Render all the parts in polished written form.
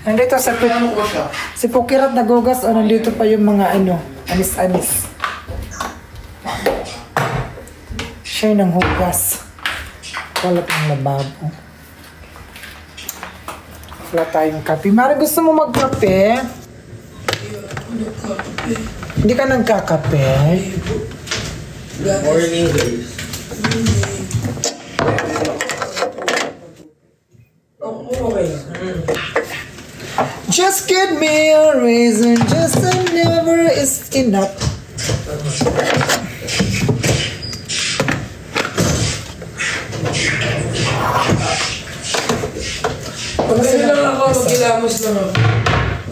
Nandito sa si Pukirat nagugas o nandito pa yung mga ano, anis-anis. Siya nang hugas. Wala pang lababo. Wala tayong kape. Mara, gusto mo magkape? Hindi ka nagkakape? Morning, guys. Just give me a reason, just a never is enough. Pagkain lang ako, magkilamos lang ako.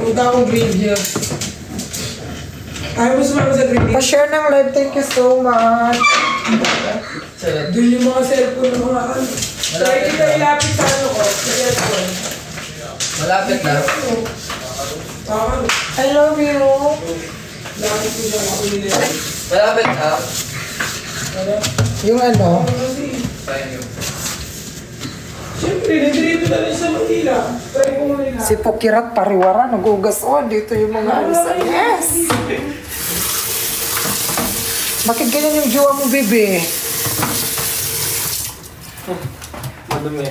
Punta akong graveyard. Ayaw mo sumama sa graveyard? Pa-share ng live, thank you so much. Doon yung mga cellphone ng mga ano. Try kita ilapit sa ano ko, sa cellphone. Malapit na. I love you. Lapit ko siya ako nila. Malapit na. Yung ano? Siyempre, nandito na rin sa Manila. Try ko muna nila. Si Pukirat pariwara, nagugas. Oh, dito yung mga alisan. Yes! Bakit ganyan yung jowa mo, bebe? Madumi.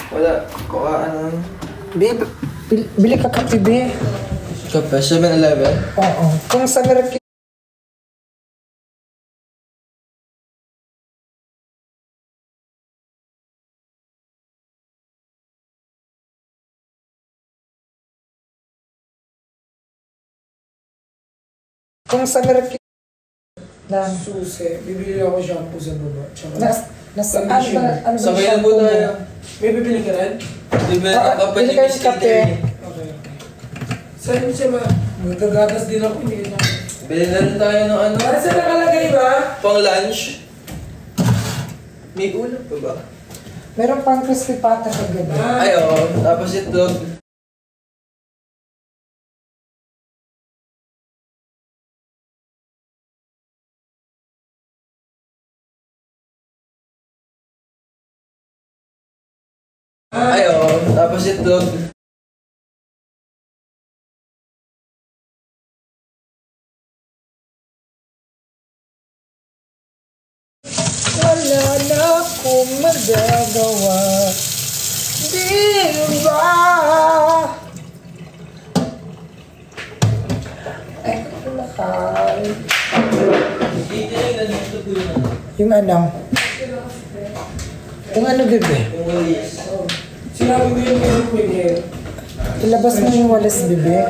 Wala. Kuha ano. Babe, bili ka kape, be. Kape? 7-Eleven? Oo. Kung sa Meraki... Kung sa Meraki... Na... Susi. Bibili ako shampoo sa baba. Tsaka... Nasa... Ano ba Sabayan po tayo. May bibili ka rin? Bili kayo ng kape. Okay. Saan siya ba? Magkagatas din ako. Hindi na. Bili na rin tayo ng ano. Para saan nakalagay ba? Pang lunch. May ulam pa ba? Meron pang crispy pata kagabi. Ay, oo. Tapos itlog. Ay, oo. Tapos itlog. Wala na akong magagawa. Di ba? Ay, kulakal. Yung ano? Yung ano, bebe? Yung walis. Sinabi ko yung meron ko yung hair. Ilabas mo yung walis, bebe.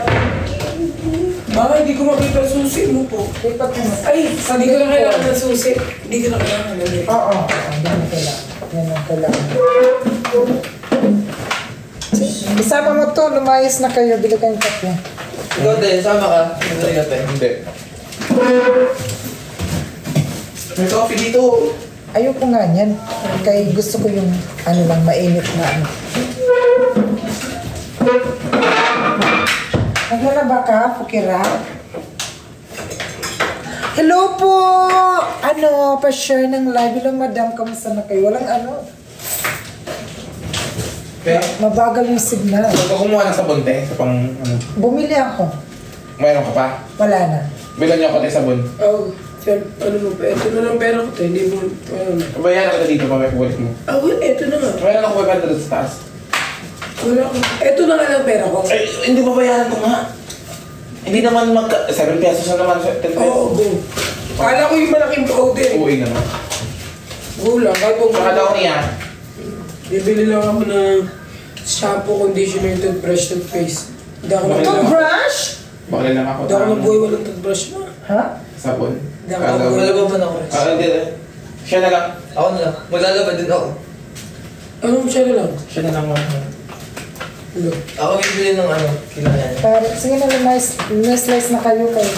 Baka hindi ko makita susi mo po. Lipat mo. Ay, hindi ko na kailangan ng susi. Hindi ko na kailangan ng hair. Oo. Yan ang kailangan. Yan ang kailangan. Isama mo to, lumayas na kayo. Bili kayong kape. Ikaw din, sama ka. Hindi ka tayo. Hindi. May coffee dito. Ayoko nga yan. Kaya gusto ko yung ano lang, mainit na ano. Naglalaba ka, Pukira? Hello po! Ano, pa-share ng live. Hello, madam. Kamusta na kayo? Walang ano. Okay. Mabagal yung signal. Huwag ka kumuha ng sabon, te. Sa pang, ano. Bumili ako. Mayroon ka pa? Wala na. Bilan niyo ako, te, sabon. Oh, ano mo pa? Ito na lang pera ko. Hindi mo, ano. Bayaran ka dito, mamaya pubulit mo. Ah, well, ito na nga. Mayroon ako maganda doon sa taas. Wala ko. Ito na nga lang pera ko. Ay, hindi ba bayaran ko nga? Hindi naman 7 pesos na naman, 10 pesos. Oo, go. Kala ko yung malaking powder. Uwi naman. Go lang. Kahit kung Makala ko niya. bibili lang ako ng shampoo, conditioner, toothbrush, toothpaste. Hindi ako nang Toothbrush? Bakit lang ako. Hindi ako nang buhay walang toothbrush mo. Ha? Sabon. Hindi ako nang buhay. Malaba man ako. Hindi. Siya na lang. Ako na lang. Maglalaba din ako. Anong siya na lang? Siya na lang. Hello. Ako bibili ng ano. Kailangan. Pero, sige na, lumayas na kayo kayo.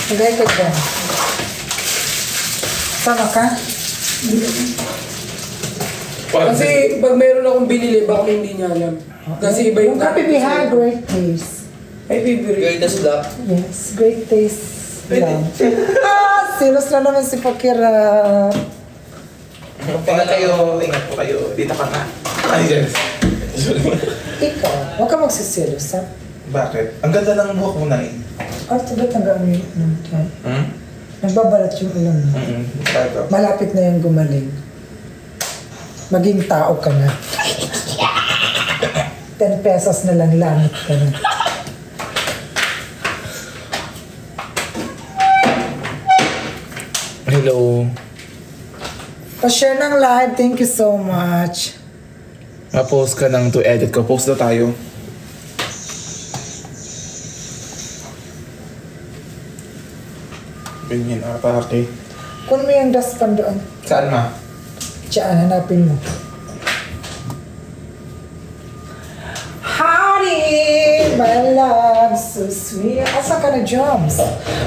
Hanggang ka dyan. Sama ka? Kasi pag meron akong binili, baka hindi niya alam. Kasi iba yung kape biha, great taste. Ay, favorite. Greatest black. Yes, great taste lang. Silos na naman si Pukira. Ingat kayo, ingat po kayo. Dito ka nga. Ay, yes. Ikaw, huwag ka magsiselos, ha? Bakit? Ang ganda ng buhok mo na eh. Arte ba't nag-ano yun? Hmm? Nagbabalat yung ulam mo. Ito. Malapit na yung gumaling. Maging tao ka na. 10 pesos na lang langit ka na. Hello. Pa-share ng live. Thank you so much. Ma-post ka ng to edit ko. Post na tayo. Ganyan, atake. Kung mo yung dustpan doon, Saan ma? tsaan, hanapin mo. Howdy, my love, so sweet. Asa ka na, Joms?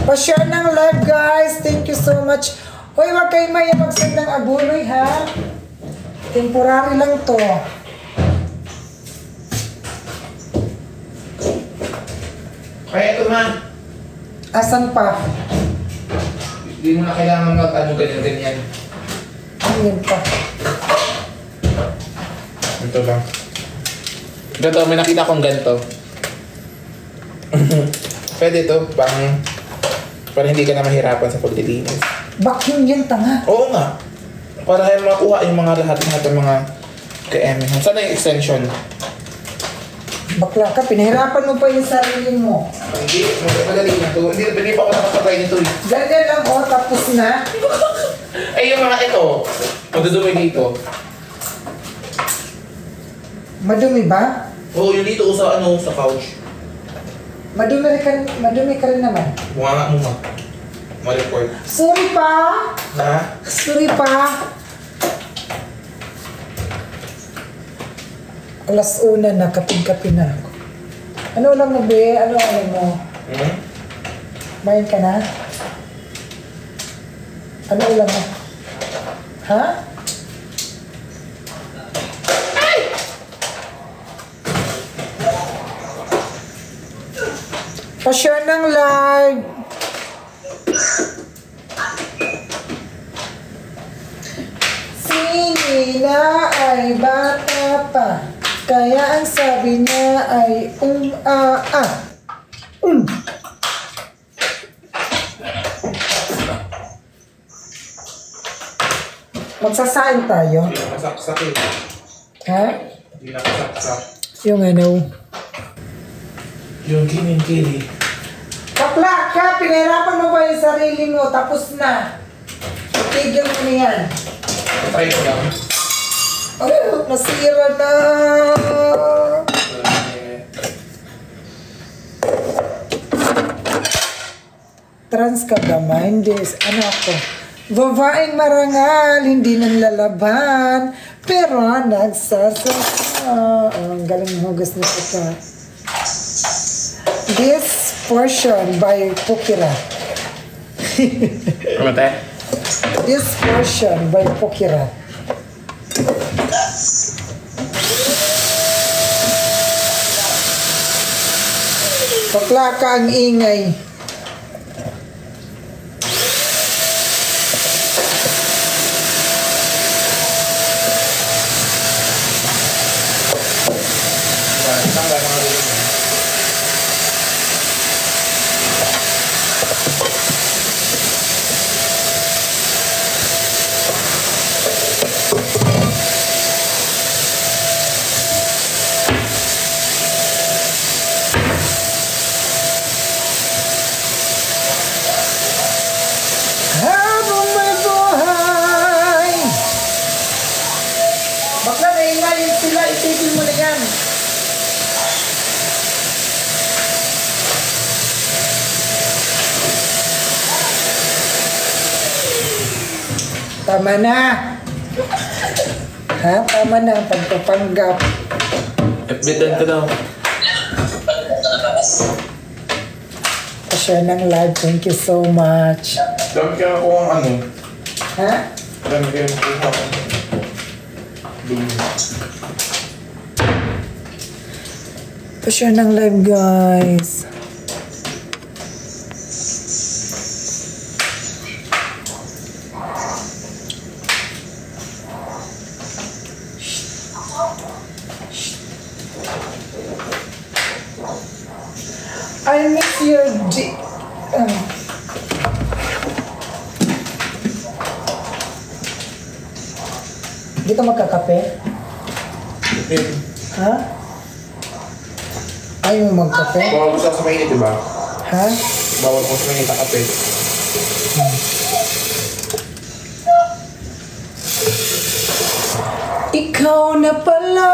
Pa-share ng live, guys. Thank you so much. Hoy, wag kayo maya mag-send ng abuloy, ha? Temporary lang to. Kaya ito ma. Asan pa? Hindi mo na kailangan mag-ano ganyan-ganyan. Ayun pa. Ito lang. Ganito, may nakita akong ganito. Pwede ito, para hindi ka na mahirapan sa paglilinis. Vacuum yan, tanga. Oo nga. Para makuha yung mga lahat ng mga KM. Saan na yung extension? Bakla ka, pinahirapan mo pa yung sarili mo. Hindi, madali na ito. Hindi pa ako nakapatay nito eh. Ganyan lang, oh, tapos na. Ay, yung mga ito. Madudumi dito. Madumi ba? Oo, yung dito sa sa couch. Madumi ka rin naman. Bunga nga mo ma. Ma-report. Sorry pa! Na? Sorry pa! Alas una na, kapig-kapi na ako. Ano lang mo, be? Ano mo? Hmm? Bayan ka na? Ano ulam mo? Ha? Pa-share ng live! Si Nina ay bata pa, kaya ang sabi niya ay Magsasain tayo. Hindi na kasaksak eh. Ha? Hindi na kasaksak. Yung ano? Yung kining-kili. Kapla ka! Pinahirapan mo ba yung sarili mo? Tapos na. Tigil mo na yan. Try ko lang. Ay, nasira na. Trans ka ba, ma? Hindi. Ano ako? Babaeng marangal, hindi nang lalaban, pero nagsasasa. Ang galing hugas nito ka. This portion by Pukira. Ano tayo? This portion by Pukira. Bakla ka ang ingay. Habang may buhay. Bakla naingayin sila, itigil mo na yan. Tama na. Ha? Tama na ang pagpapanggap. Bitan ko daw. Pa-share ng live. Thank you so much. Dami ka ako ang ano. Ha? Dami ka nakuha ko. Pa-share ng live, guys. I miss your dick. Hindi ka magkakape? Ha? Ayaw mo magkape? Bawal ko sa mainit, diba? Ha? Bawal ko sa mainit ang kape. Ikaw na pala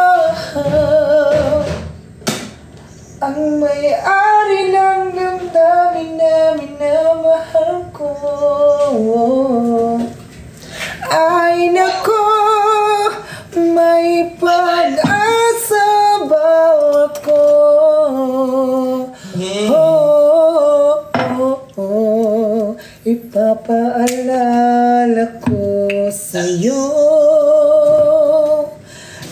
ang may-ari ng damdamin na minamahal ko. Ay nako, may pag-asa ba ako? Ipapaalala ko sa'yo.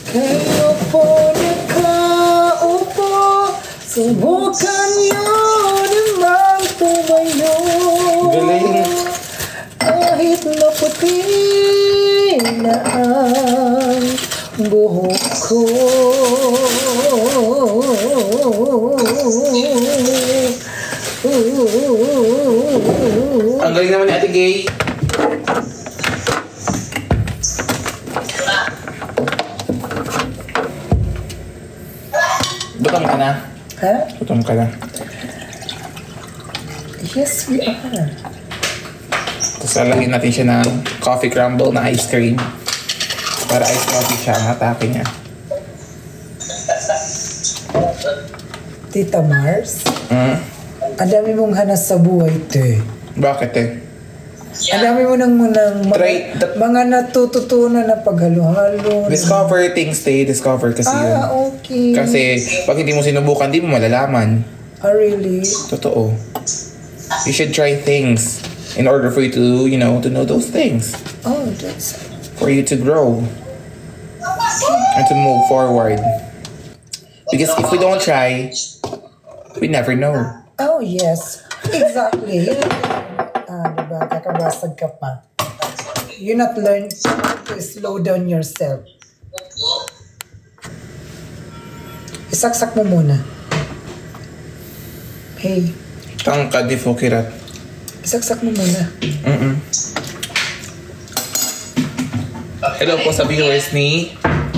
Kayo po nakaupo, subukan nyo namang tumayo. Galing. Kahit maputi na ang buhok ko. Ang galing naman ni Ate Gay. Gutom ka na? Ha? Gutom ka na. Yes, we are. Tapos lalagyan natin siya ng coffee crumble na ice cream. Para ice coffee siya ang atake niya. Tita Mars, Mm. ang dami mong hanas sa buhay, te. Bakit eh? Ang dami mo nang Try the- mga natututunan na paghalo-halo. Discover things, te. Discover kasi yun. Okay. Kasi pag hindi mo sinubukan, di mo malalaman. Really? Totoo. You should try things in order for you to, to know those things. Oh, that's... For you to grow. And to move forward. Because if we don't try, we never know. Oh, yes. Exactly. Diba? Kakabasag ka pa. You not learn to slow down yourself. Isaksak mo muna. Hey, Tangkad ni Fokirat. isaksak mo muna. Hello po sa viewers ni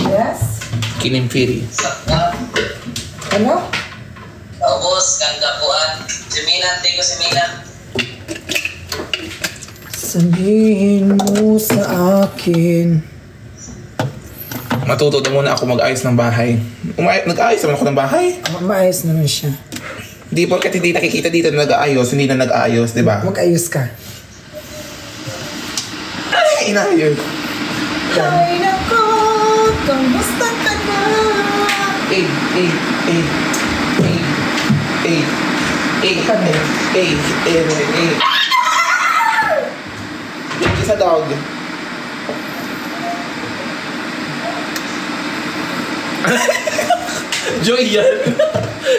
Yes? Kinimfiri. Ano? Boss, ganda po si Milan, ko si Milan. Sabihin mo sa akin. Matuto na muna ako mag-ayos ng bahay. Nag-ayos naman ako ng bahay. Maayos naman siya. Di porket hindi nakikita dito na nag-aayos, hindi na nag-aayos, di ba? Mag-ayos ka. Ay, inayos. Ay nako, kamusta ka na? Yung isa dog. Joy yan.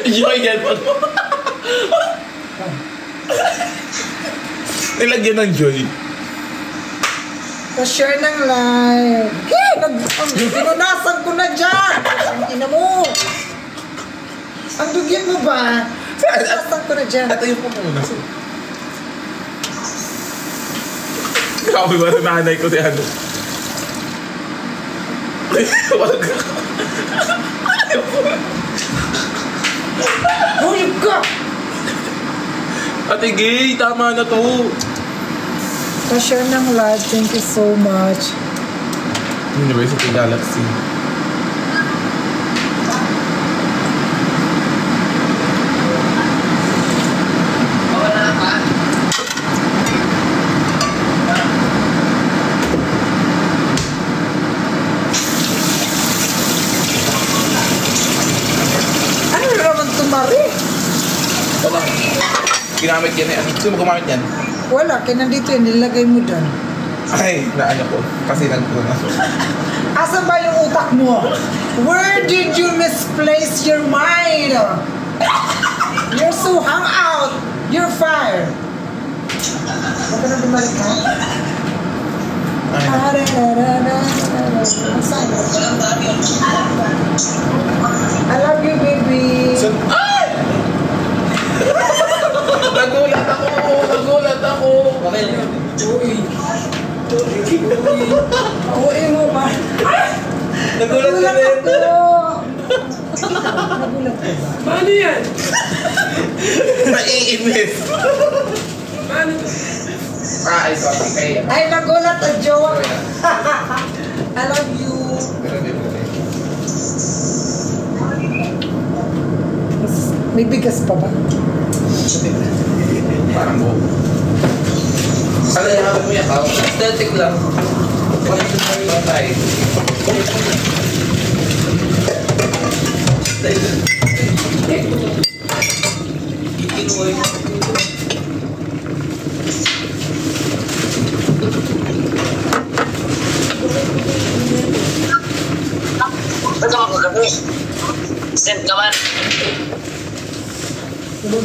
Joy yan. Nilagyan ng joy. Pa-share ng live. Hey, pinunasan ko na dyan. Ang ina mo. Ang dugyan mo ba? Pinunasan ko na dyan. Ito yung pumuna. Grabe ba sa nanay ko si ano? Wag. Huyog ka! Ate Gay, tama na to. Pa-share ng live. Thank you so much. University Galaxy. Ano naman tumari? Wala. Ginamit yan eh. Gusto mo gumamit yan? Wala, kaya nandito yun. Nilagay mo dyan. Ay, naano ko. Kasi nagpuna. Asan ba yung utak mo? Where did you misplace your mind? You're so hung out. You're fired. Huwag ka na bumalik, ha? Ay. I love you, baby. So, ay! Awain mo ba? Nagulat ka Nagulat din. ako. Nagulat ko ba? Paano yan? Naiinis. Paano to? Ay, sorry. Kaya. Ay, nagulat ang jowa. I love you. May bigas pa ba? Parang buo. Ano yung hapon mo yan, Pao? Aesthetic lang. Patay. Ikinuwi. Send ka man.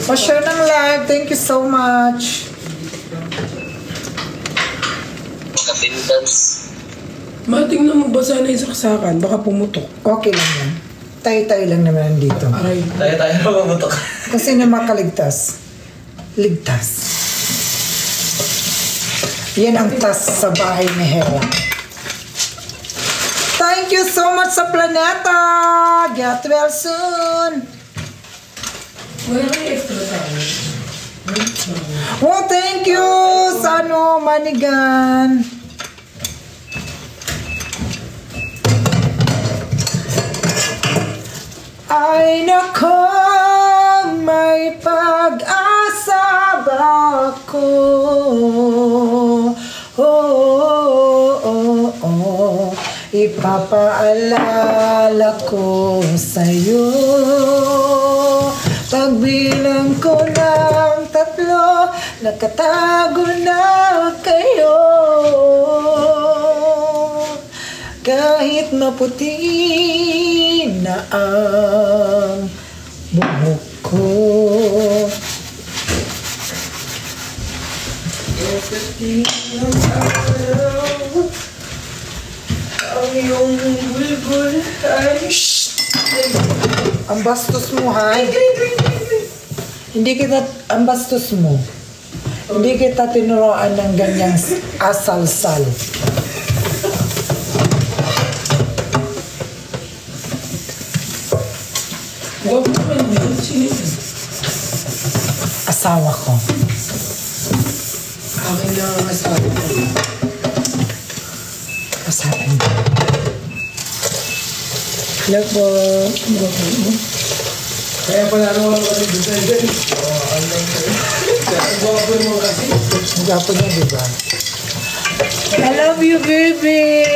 Pa-share ng live. Thank you so much. Kapindans. Matingnan mo ba sana yung saksakan? Baka pumutok. Okay lang yan. Tayo-tayo lang naman nandito. Aray. Tayo na mamutok. Kasi na makaligtas. Ligtas. Yan ang tas sa bahay ni Hera. Thank you so much sa Planeta. Get well soon. Wala kang extra tao. Oh, thank you sa Manigan. Ay nako, may pag-asa ba ako? Ipapaalala ko sa'yo. Pagbilang ko ng 3, nakatago na kayo. Kahit maputi na ang buhok ko. Ang iyong bulbul ay... Shhh! Ang bastos mo, ha? Hindi kita... Ang bastos mo. Hindi kita tinuruan ng ganyang asal-sal. Huwag mo naman yun. Sino yun? Asawa ko. Akin lang ang asawa ko. Kasabi mo. Hello po. Kaya pala naman ako kasi dito dyan. Ang gwapo naman kasi. Ang gapo niya, diba? I love you, baby.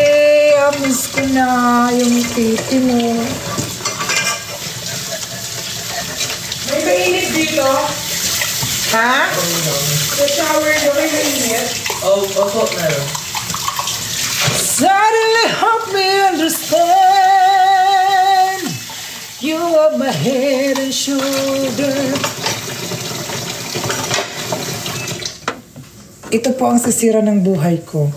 I miss ko na yung titi mo. May mainit dito. Ha? Sa shower nyo may mainit. Opo, meron. Suddenly help me understand. You are my head and shoulder. Ito po ang sisira ng buhay ko.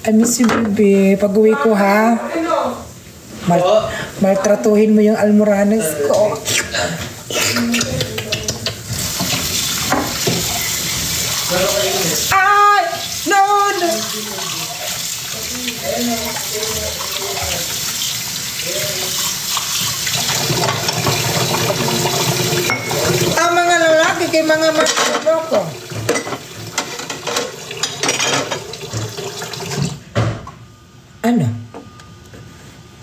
I miss you, baby. Pag-uwi ko, ha? Ano? Maltratuhin mo yung almoranas ko. Ay! No! Ang mga lalaki kay mga matloko. Ano?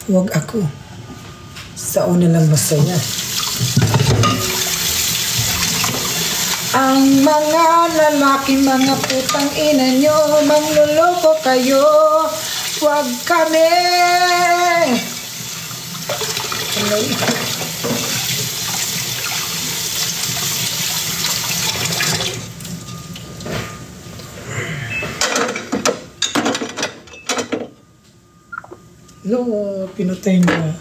Huwag ako. Sa una lang masaya. Ang mga lalaki, mga putang ina nyo, mangluloko kayo. Huwag kami. No, pinatay niya.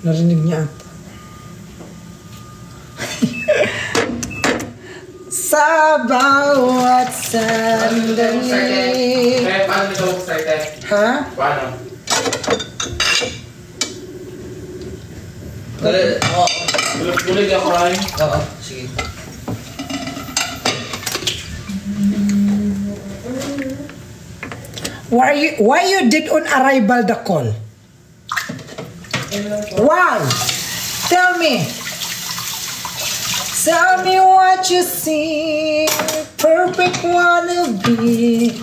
Narinig niya ata. Sa bawat sandali. Kaya paano nito started? Ha? Paano? Oo. Bulig ako rin. Oo, sige. Why you did on arrival the call? Why? Tell me. Tell me what you see. Perfect wanna be.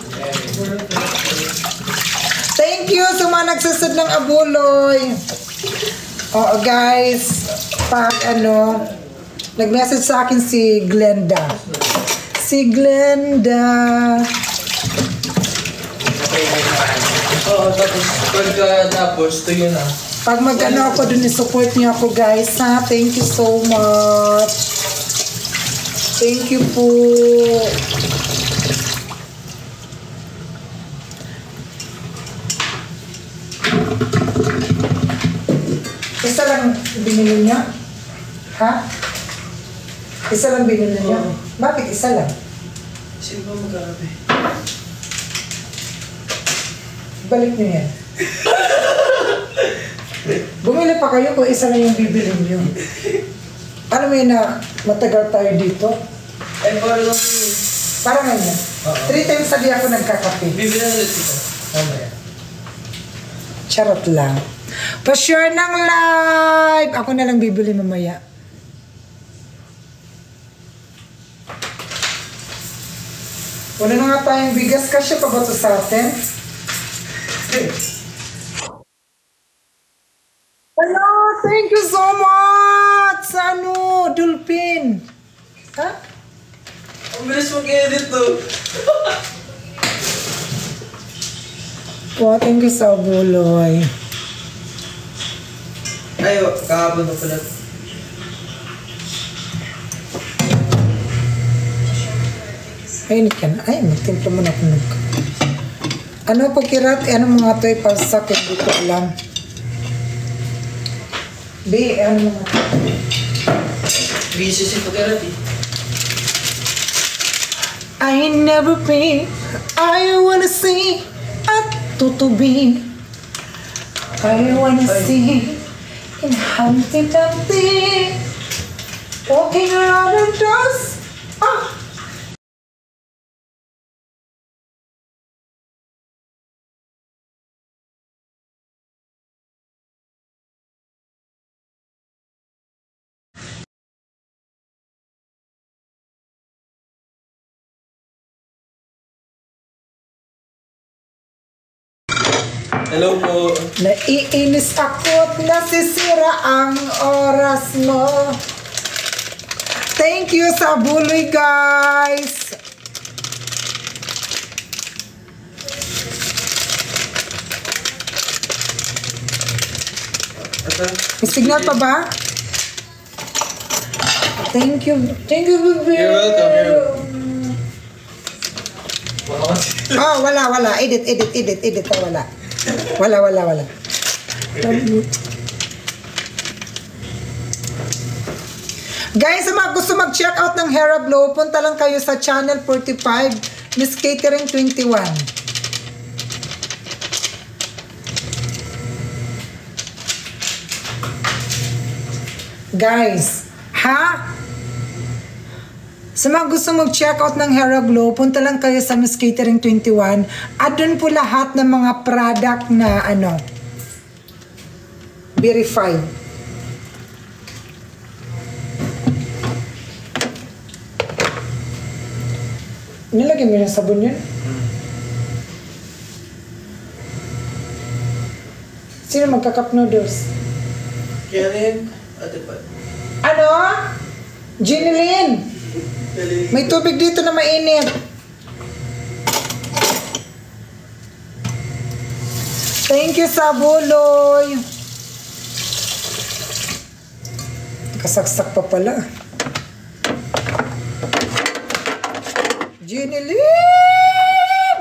Thank you sa mga nagsasad ng abuloy. Oo guys, pag nag-message sa akin si Glenda. Si Glenda. Oo, tapos pagkatapos, tuyo na. Pag mag-ano ako dun, support niyo ako guys ha. Thank you so much. Thank you po. Isa lang binili niya? Ha? Isa lang binili niya? Bakit isa lang? Sino ba mag-aabi? Balik niyo yan. Bumili pa kayo kung isa lang yung bibili niyo. Ano mo yun na matagal tayo dito? Ay, para lang yun. Parang ganyan. 3 times a day ako nagkakape. Bibili na ulit ito. Mamaya. Charot lang. Pa-share ng live! Ako na lang bibili mamaya. Wala na nga tayong bigas kasi pa ba ito sa atin? Hello! Thank you so much! Sa Dolphin. Ha? Ang bilis mag-edit to. Wow, thank you sa buloy. Ay, kahapon na pala. Ay, hindi ka na. Ay, magtimpla mo na ako Ano po kirat? Ano mga ito ipalsak? Hindi ko alam. Ano mga ito? Busy si Pagkarat eh. I never be. I wanna see at tutubi. I wanna see in Humpty Dumpty walking around the dust. Hello po. Naiinis ako't nasisira ang oras mo. Thank you sa buloy, guys. May signal pa ba? Thank you. Thank you, baby. You're welcome. Oh, wala. Edit. Oh, wala. Wala. Guys, sa mga gusto mag-check out ng Hairablow, punta lang kayo sa channel 45, Miss Catering 21. Guys, ha? Sa mga gusto mag-check out ng Hairablow, punta lang kayo sa Miss Catering 21. At doon po lahat ng mga product na verified. Nilagyan mo yung sabon yun? Sino magka-cup noodles? Karen, Ate Pat. Ano? Ginilyn! May tubig dito na mainit. Thank you sa buloy. Kasaksak pa pala. Ginilyn!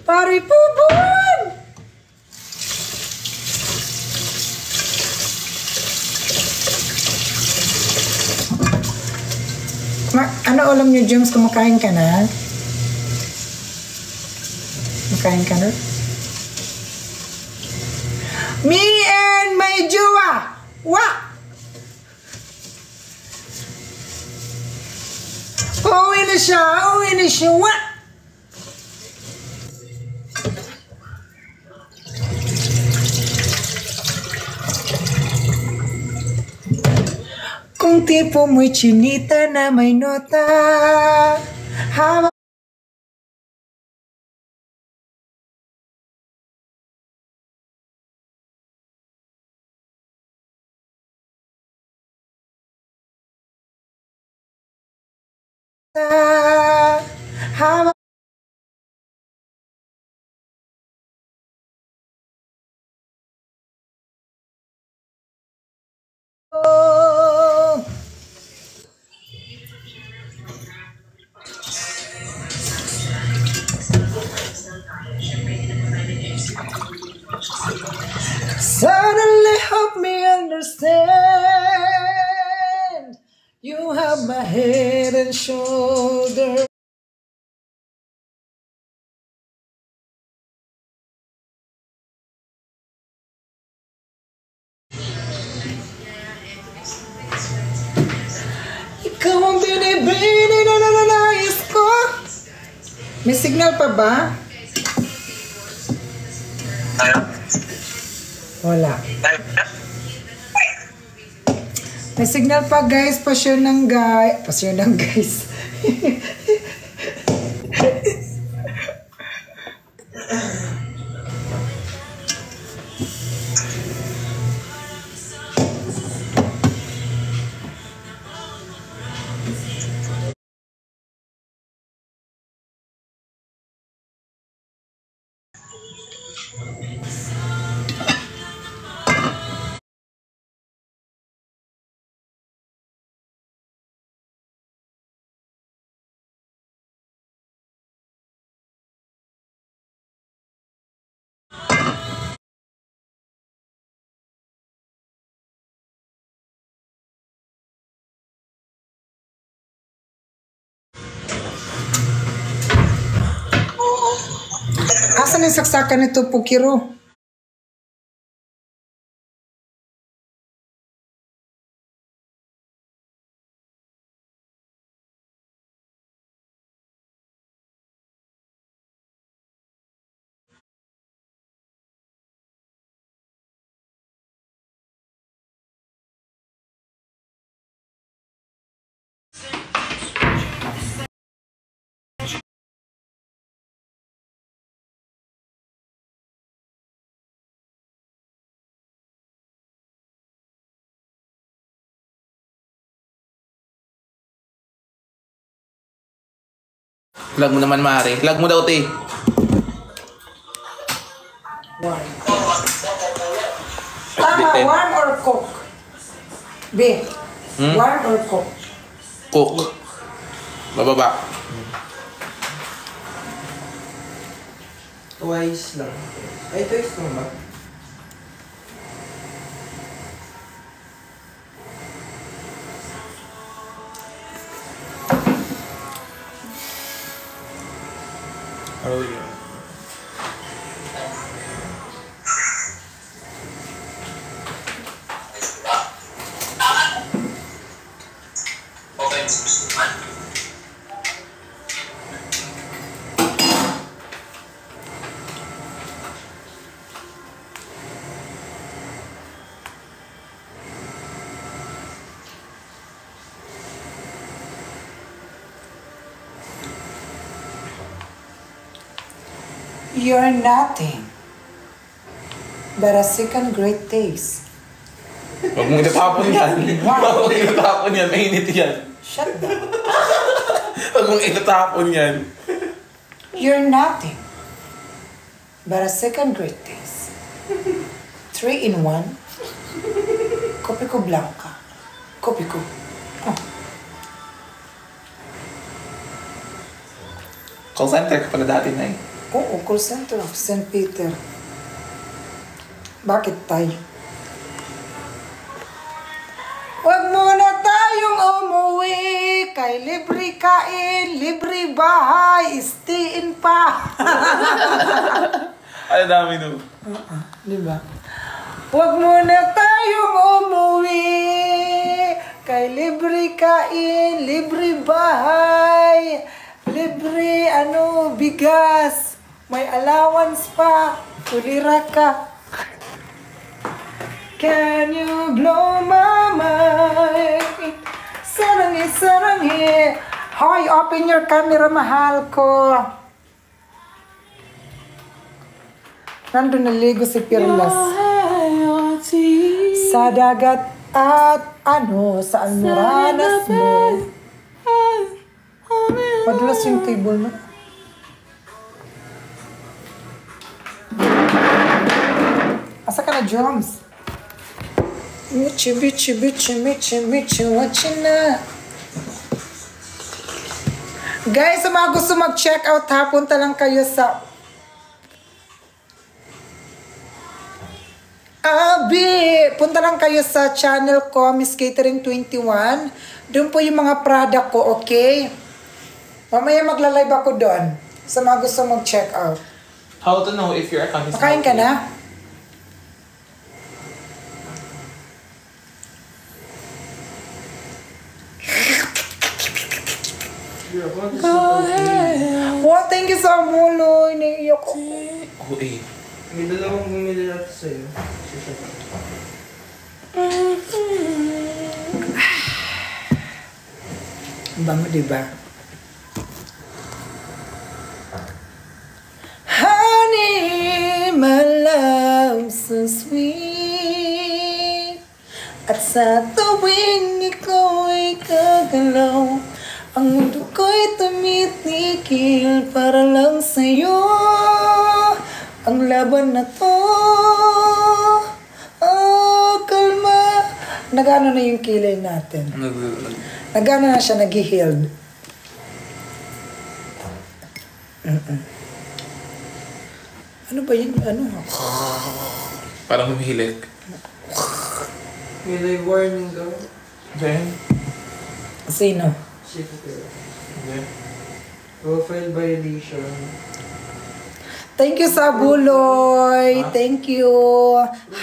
Paripubon! Ano alam niyo, James, kumakain ka na? Kumakain ka na? Me and my jowa! Wa! Uwi na siya! Wa! yung tipo mo'y chinita na may nota. Hawak hawak oh. Suddenly help me understand. You have my head and shoulder. Ikaw ang binibini na nananais ko. May signal pa ba? Wala. May signal pa guys. Pasyon ng guys. Asan yung saksakan nito, Pukiro? Lag mo naman, Mari. Lag mo daw, te. One. Tama, one or cook? B. One or cook? Cook. Bababa. Twice lang. Ay, twice lang ba? Oh, yeah. You're nothing but a second great taste. Huwag mong itatapon yan. Huwag mong itatapon yan. Mainit yan. Shut down. Huwag mong itatapon yan. You're nothing but a second great taste. 3 in 1. Kopi ko blanca. Kopi ko. Oh. Call center ka pala dati na eh. Oo, call center of St. Peter. Bakit tayo? Huwag muna tayong umuwi. Kay libre kain, libre bahay, istiin pa. Ay, dami no. Di ba? Huwag muna tayong umuwi. Kay libre kain, libre bahay, libre bigas. May allowance pa. Tulira ka. Can you blow my mind? saranghe. Hoy, open your camera, mahal ko. Nandun naligo si Pirlas. Sa dagat at sa almoranas mo. Padulas yung table mo. Asa ka na, drums? Michi, bichi, bichi, michi, michi, watchin na. Guys, sa mga gusto mag-check out ha, punta lang kayo sa punta lang kayo sa channel ko, Miss Catering 21. Doon po yung mga product ko, okay? Mamaya magla-live ako doon. Sa mga gusto mag-check out. How to know if your account is Makain ka na? Wow, thank you sa mulo. Iniiyak ko. Oh, eh. May dalawang bumili natin sa'yo. Bango, diba? Honey, my love so sweet. At sa tuwing ikaw ay kagalaw, ang mundo ko'y tumitikil para lang sa'yo. Ang laban na to, kalma. Nagano na yung kilay natin? Nagano na siya, nag-healed. Ano ba yun? Ano? Parang humihilik. May live warning daw. Then? Sino? Then? Profile violation. Thank you sa buloy. Thank you.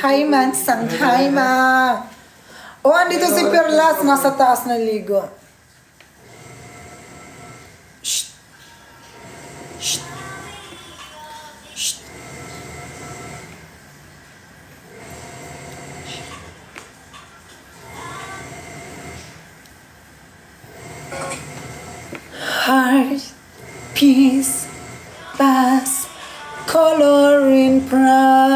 Hi, Mansang. Hi, ma. Oh, andito si Perlas. Nasa taas na ligo. Shh. Shh. Shh. Heart, peace, past, coloring promises.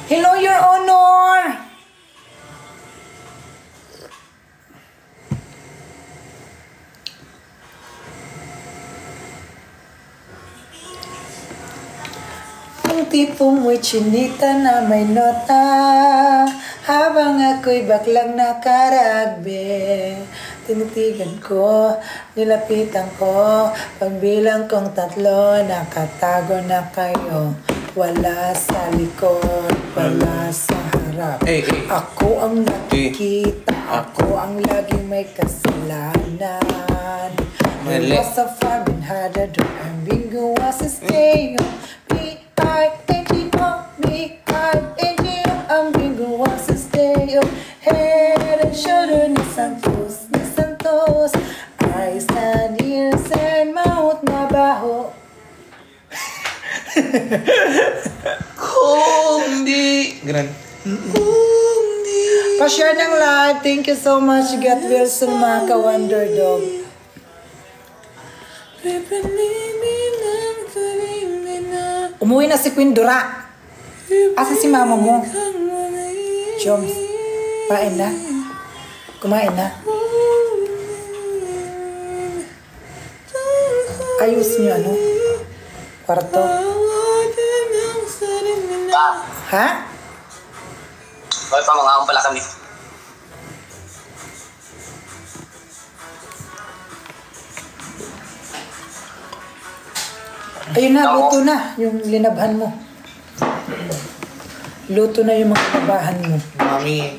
Hello, Your Honor. Ang tipo mo'y chinita na may nota, habang ako'y baklang nakaragbe. Tinitigan ko, nilapitan ko, pagbilang kong 3, nakatago na kayo. Wala sa likod, wala sa harap. Ako ang nakikita, ako ang laging may kasalanan. It was a farming had a door, and bingo was a stay. B-I-N-G-O, B-I-N-G-O, ang bingo was a stay. Head and shoulder, ni Santos, ni Santos. Eyes and ears and mouth, mabaho. Kung di... Ganun. Pa-share ng live. Thank you so much. Get Wilson, mga ka-Wonder Dog. Umuwi na si Queen Dura. Asa si mama mo? Joms, kumain na? Kumain na? Ayos niyo ano? Kwarto? Ha? Bakit pa mga pala kami? Ayun na, luto na yung linabhan mo. Luto na yung mga linabahan mo. Mami.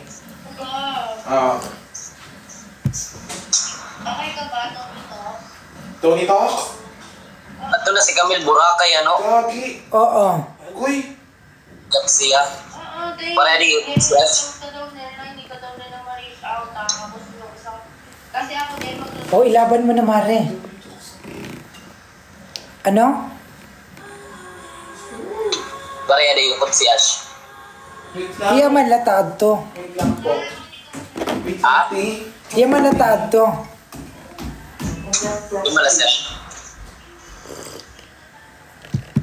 Okay ka ba, Tony Talk? Tony Talk? At na si Camille Boracay, ano? Gagi. Oo. Uy. Siya. Oo, Dave. Para di stress. Hindi ka daw nila ma-reach out. Tapos yung isang... Kasi ako din magluto. O, ilaban mo na, Mare. Ano? Baraya na yung si Ash. Wait lang. Iya man lataad to. Wait lang po. Wait Ah? lang, te. Iya man lataad to. Yung malas yan.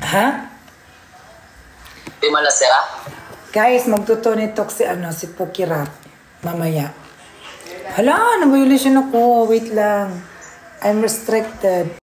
Ha? Yung malas sira. Guys, magtuto nito si Pukirat. Mamaya. Hala, na-violation ako. Wait lang. I'm restricted.